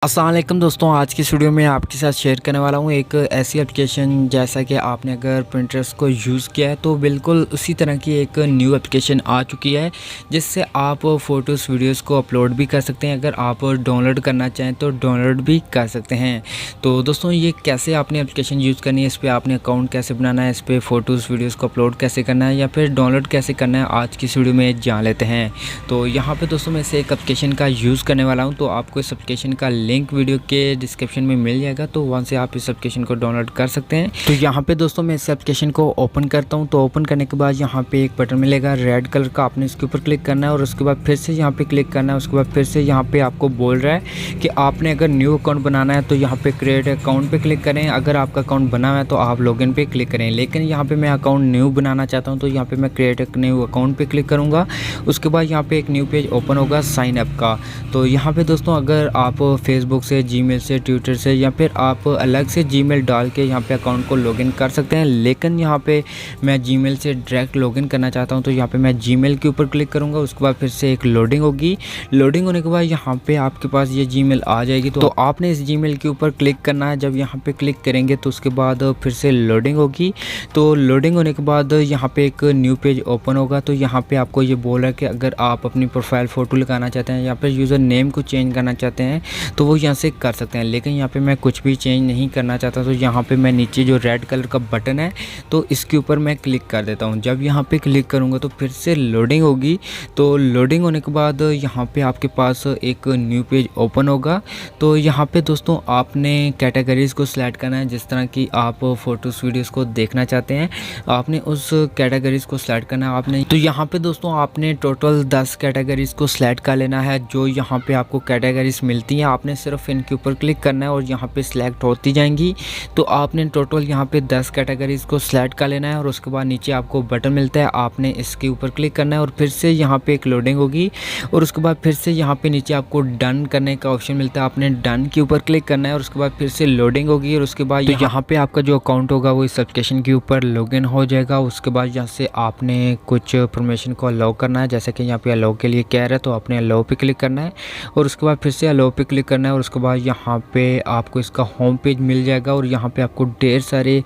अस्सलाम वालेकुम दोस्तों, आज की इस वीडियो में आपके साथ शेयर करने वाला हूँ एक ऐसी एप्लीकेशन। जैसा कि आपने अगर Pinterest को यूज़ किया है तो बिल्कुल उसी तरह की एक न्यू एप्लीकेशन आ चुकी है, जिससे आप फ़ोटोज़ वीडियोज़ को अपलोड भी कर सकते हैं। अगर आप डाउनलोड करना चाहें तो डाउनलोड भी कर सकते हैं। तो दोस्तों, ये कैसे आपने एप्लीकेशन यूज़ करनी है, इस पर आपने अकाउंट कैसे बनाना है, इस पर फ़ोटोज़ वीडियोज़ को अपलोड कैसे करना है या फिर डाउनलोड कैसे करना है, आज की इस वीडियो में जान लेते हैं। तो यहाँ पर दोस्तों मैं इसे एक एप्लीकेशन का यूज़ करने वाला हूँ, तो आपको इस एप्लीकेशन का लिंक वीडियो के डिस्क्रिप्शन में मिल जाएगा, तो वहाँ से आप इस एप्लीकेशन को डाउनलोड कर सकते हैं। तो यहाँ पे दोस्तों मैं इस एप्लीकेशन को ओपन करता हूँ। तो ओपन करने के बाद यहाँ पे एक बटन मिलेगा रेड कलर का, आपने इसके ऊपर क्लिक करना है और उसके बाद फिर से यहाँ पे क्लिक करना है। उसके बाद फिर से यहाँ पे आपको बोल रहा है कि आपने अगर न्यू अकाउंट बनाना है तो यहाँ पे क्रिएट अकाउंट पे क्लिक करें। अगर आपका अकाउंट बना हुआ है तो आप लॉगिन पे क्लिक करें, लेकिन यहाँ पे मैं अकाउंट न्यू बनाना चाहता हूँ तो यहाँ पे मैं क्रिएट न्यू अकाउंट पे क्लिक करूँगा। उसके बाद यहाँ पे एक न्यू पेज ओपन होगा साइन अप का। तो यहाँ पे दोस्तों अगर आप फेसबुक से, जीमेल से, ट्विटर से या फिर आप अलग से जीमेल डाल के यहाँ पे अकाउंट को लॉगिन कर सकते हैं, लेकिन यहाँ पे मैं जीमेल से डायरेक्ट लॉगिन करना चाहता हूँ तो यहाँ पे मैं जीमेल के ऊपर क्लिक करूँगा। उसके बाद फिर से एक लोडिंग होगी। लोडिंग होने के बाद यहाँ पे आपके पास ये जीमेल आ जाएगी, तो आपने इस जीमेल के ऊपर क्लिक करना है। जब यहाँ पे क्लिक करेंगे तो उसके बाद फिर से लोडिंग होगी। तो लोडिंग होने के बाद यहाँ पे एक न्यू पेज ओपन होगा। तो यहाँ पे आपको ये बोल रहा है कि अगर आप अपनी प्रोफाइल फ़ोटो लगाना चाहते हैं या फिर यूज़र नेम को चेंज करना चाहते हैं तो वो यहाँ से कर सकते हैं, लेकिन यहाँ पे मैं कुछ भी चेंज नहीं करना चाहता। तो यहाँ पे मैं नीचे जो रेड कलर का बटन है तो इसके ऊपर मैं क्लिक कर देता हूँ। जब यहाँ पे क्लिक करूँगा तो फिर से लोडिंग होगी। तो लोडिंग होने के बाद यहाँ पे आपके पास एक न्यू पेज ओपन होगा। तो यहाँ पे दोस्तों आपने कैटेगरीज़ को सिलेक्ट करना है, जिस तरह की आप फ़ोटोज़ वीडियोज़ को देखना चाहते हैं आपने उस कैटेगरीज़ को सिलेक्ट करना है आपने। तो यहाँ पे दोस्तों आपने टोटल 10 कैटेगरीज़ को सिलेक्ट कर लेना है। जो यहाँ पे आपको कैटेगरीज़ मिलती हैं आपने सिर्फ इनके ऊपर क्लिक करना है और यहाँ पे सिलेक्ट होती जाएंगी। तो आपने टोटल यहाँ पे 10 कैटेगरीज़ को सिलेक्ट कर लेना है और उसके बाद नीचे आपको बटन मिलता है, आपने इसके ऊपर क्लिक करना है और फिर से यहाँ पे एक लोडिंग होगी और उसके बाद फिर से यहाँ पे नीचे आपको डन करने का ऑप्शन मिलता है, आपने डन के ऊपर क्लिक करना है और उसके बाद फिर से लोडिंग होगी और उसके बाद यहाँ पे आपका जो अकाउंट होगा वो इस एप्लीकेशन के ऊपर लॉगिन हो जाएगा। उसके बाद यहाँ से आपने कुछ परमिशन को अलाउ करना है, जैसे कि यहाँ पे अलाउ के लिए कह रहा है तो आपने अलाउ पे क्लिक करना है और उसके बाद फिर से अलाउ पे क्लिक करना है और उसके बाद यहाँ पे आपको इसका होम पेज मिल जाएगा और यहाँ पे आपको ढेर सारे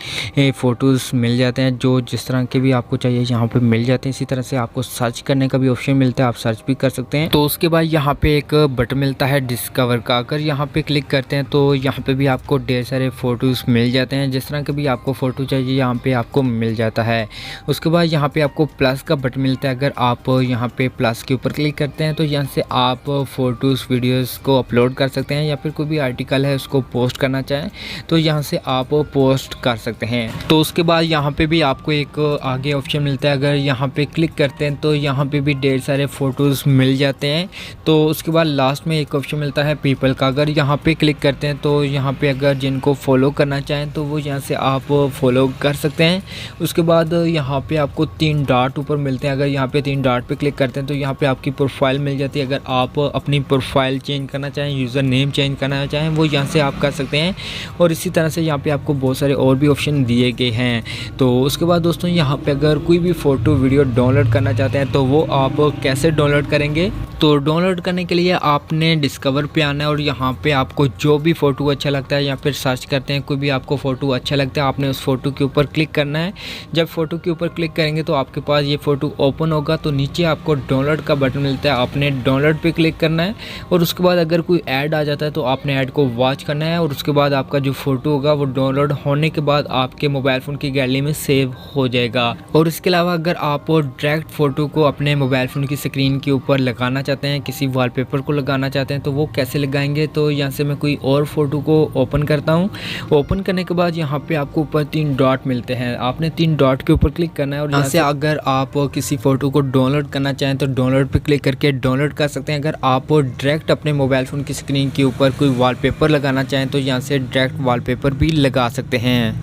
फ़ोटोज़ मिल जाते हैं, जो जिस तरह के भी आपको चाहिए यहाँ पे मिल जाते हैं। इसी तरह से आपको सर्च करने का भी ऑप्शन मिलता है, आप सर्च भी कर सकते हैं। तो उसके बाद यहाँ पे एक बटन मिलता है डिस्कवर का, अगर यहाँ पे क्लिक करते हैं तो यहाँ पे भी आपको ढेर सारे फ़ोटोज़ मिल जाते हैं, जिस तरह के भी आपको फ़ोटो चाहिए यहाँ पे आपको मिल जाता है। उसके बाद यहाँ पे आपको प्लस का बटन मिलता है, अगर आप यहाँ पे प्लस के ऊपर क्लिक करते हैं तो यहाँ से आप फ़ोटोज़ वीडियोज़ को अपलोड कर सकते हैं या फिर कोई भी आर्टिकल है उसको पोस्ट करना चाहें तो यहाँ से आप पोस्ट कर सकते हैं। तो उसके बाद यहाँ पे भी आपको एक आगे ऑप्शन मिलता है, अगर यहाँ पे क्लिक करते हैं तो यहाँ पे भी ढेर सारे फ़ोटोज़ मिल जाते हैं। तो उसके बाद लास्ट में एक ऑप्शन मिलता है पीपल का, अगर यहाँ पे क्लिक करते हैं तो यहाँ पे अगर जिनको फॉलो करना चाहें तो वो यहाँ से आप फॉलो कर सकते हैं। उसके बाद यहाँ पे आपको 3 डॉट ऊपर मिलते हैं, अगर यहाँ पे 3 डॉट पे क्लिक करते हैं तो यहाँ पे आपकी प्रोफाइल मिल जाती है। अगर आप अपनी प्रोफाइल चेंज करना चाहें, यूज़र नेम चेंज करना चाहें, वो यहाँ से आप कर सकते हैं। और इसी तरह से यहाँ पे आपको बहुत सारे और भी ऑप्शन दिए गए हैं। तो उसके बाद दोस्तों यहाँ पे अगर कोई भी फ़ोटो वीडियो डाउनलोड करना चाहते हैं तो वो आप कैसे डाउनलोड करेंगे। तो डाउनलोड करने के लिए आपने डिस्कवर पे आना है और यहाँ पे आपको जो भी फ़ोटो अच्छा लगता है या फिर सर्च करते हैं कोई भी आपको फ़ोटो अच्छा लगता है, आपने उस फ़ोटो के ऊपर क्लिक करना है। जब फ़ोटो के ऊपर क्लिक करेंगे तो आपके पास ये फ़ोटो ओपन होगा। तो नीचे आपको डाउनलोड का बटन मिलता है, आपने डाउनलोड पे क्लिक करना है और उसके बाद अगर कोई ऐड आ जाता है तो आपने ऐड को वॉच करना है और उसके बाद आपका जो फ़ोटो होगा वो डाउनलोड होने के बाद आपके मोबाइल फ़ोन की गैलरी में सेव हो जाएगा। और इसके अलावा अगर आप डायरेक्ट फ़ोटो को अपने मोबाइल फ़ोन की स्क्रीन के ऊपर लगाना चाहते हैं, किसी वॉलपेपर को लगाना चाहते हैं तो वो कैसे लगाएंगे। तो यहाँ से मैं कोई और फ़ोटो को ओपन करता हूँ। ओपन करने के बाद यहाँ पे आपको ऊपर 3 डॉट मिलते हैं, आपने 3 डॉट के ऊपर क्लिक करना है और यहाँ से अगर आप किसी फ़ोटो को डाउनलोड करना चाहें तो डाउनलोड पे क्लिक करके डाउनलोड कर सकते हैं। अगर आप डायरेक्ट अपने मोबाइल फ़ोन की स्क्रीन के ऊपर कोई वॉलपेपर लगाना चाहें तो यहाँ से डायरेक्ट वॉलपेपर भी लगा सकते हैं।